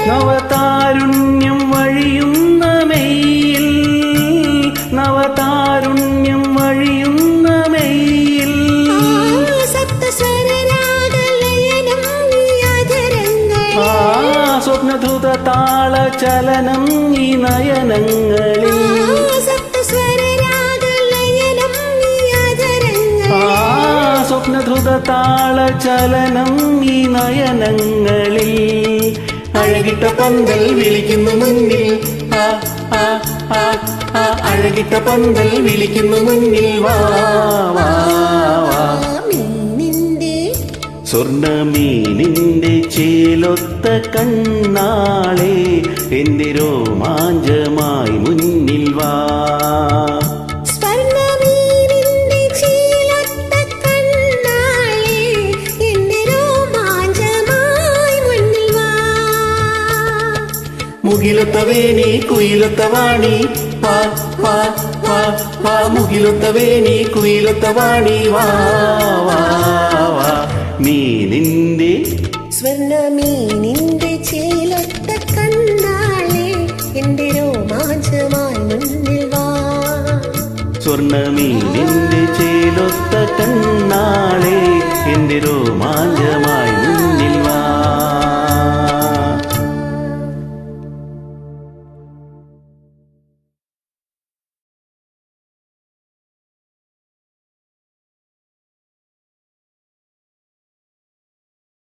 നവതാരുണ്യം വഴിയുന്ന മെയ്യിൽ, നവതാരുണ്യം വഴിയുന്ന മെയ്യിൽ സ്വപ്നധുത താള ചലനം ഈ നയനങ്ങളിൽ, സ്വപ്നധുത താള ചലനം ഈ നയനങ്ങളിൽ. അഴകിട്ട പന്തൽ വിളിക്കുന്നു മുന്നിൽ, അഴകിട്ട പന്തൽ വിളിക്കുന്നു മുന്നിൽ. വാ വാ വാ സ്വർണ്ണമീനിന്റെ ചേലൊത്ത കണ്ണാളെ എന്റെ രോമാഞ്ചമായി മുന്നിൽ വാ. മുകിലൊത്തവേനി കുയിലൊത്തവാണി പാ പാ പാ പാ, മുകിലൊത്തവേനി കുയിലൊത്തവാണി വാ വാ വാ. മീനിന്റെ സ്വർണ്ണമീനിന്റെ ചേലൊത്ത കണ്ണാളെ എന്റെ രോമാഞ്ചമായി മുന്നിൽ വാ. സ്വർണ്ണമീനിന്റെ ചേലൊത്ത കണ്ണാളെ എന്റെ രോമാഞ്ചമായി